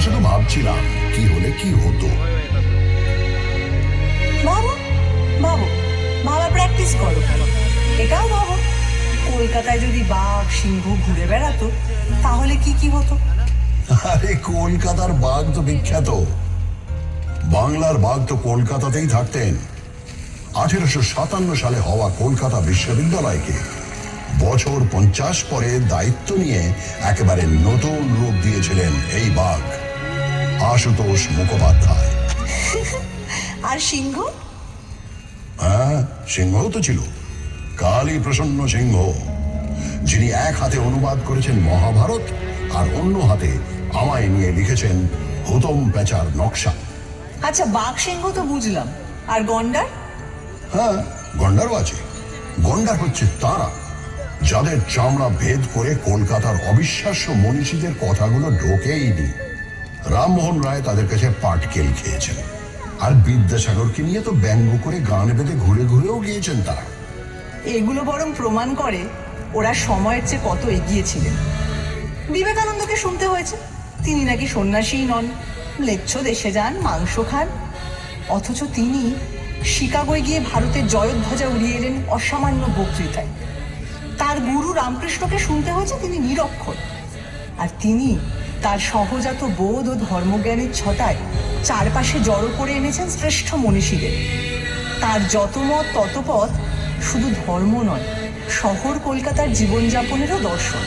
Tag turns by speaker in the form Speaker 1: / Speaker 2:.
Speaker 1: শুধু ভাবছিলাম কি হলে কি হতো।
Speaker 2: ভাবো ভাবো, ভাবা প্র্যাকটিস করো। এটাও ভাবো, কলকাতায় যদি বাঘ সিংহ ঘুরে বেড়াতো তাহলে কি কি হতো।
Speaker 1: আরে কলকাতার বাঘ তো বিখ্যাত, বাংলার বাঘ তো কলকাতাতেই থাকতেন। 1857 সালে হওয়া কলকাতা বিশ্ববিদ্যালয়কে বছর 50 পরে দায়িত্ব নিয়ে একেবারে নতুন রূপ দিয়েছিলেন এই বাঘ, আশুতোষ মুখোপাধ্যায়।
Speaker 2: আর সিংহ?
Speaker 1: হ্যাঁ, সিংহ তো ছিল, কালী প্রসন্ন সিংহ, যিনি এক হাতে অনুবাদ করেছেন মহাভারত আর অন্য হাতে আমায় নিয়ে লিখেছেন হুতম পেঁচার নকশা।
Speaker 2: আচ্ছা, বাঘ সিংহ তো বুঝলাম, আর গন্ডার?
Speaker 1: হ্যাঁ, গন্ডারও আছে। গন্ডার হচ্ছে তারা যাদের চামড়া ভেদ করে কলকাতার অবিশ্বাস্য মনীষীদের কথাগুলো ঢোকেইনি। রামমোহন রায় তাদের কাছে পাটকেল খেয়েছেন, আর বিদ্যাসাগরকে নিয়ে তো ব্যঙ্গ করে গান বেঁধে ঘুরে ঘুরেও গিয়েছেন তারা।
Speaker 2: এগুলো বরং প্রমাণ করে ওরা সময়ের চেয়ে কত এগিয়ে ছিলেন। বিবেকানন্দকে শুনতে হয়েছে তিনি নাকি সন্ন্যাসীই নন, লেচ্ছ দেশে যান, মাংস খান, অথচ তিনি শিকাগোয় গিয়ে ভারতের জয়ধ্বজা উড়িয়ে এলেন অসামান্য বক্তৃতায়। তার গুরু রামকৃষ্ণকে শুনতে হয়েছে তিনি নিরক্ষর, আর তিনি তার সহজাত বোধ ও ধর্মজ্ঞানের ছটায় চারপাশে জড়ো করে এনেছেন শ্রেষ্ঠ মনীষীদের। তার যত মত তত পথ শুধু ধর্ম নয়, শহর কলকাতার জীবনযাপনেরও দর্শন।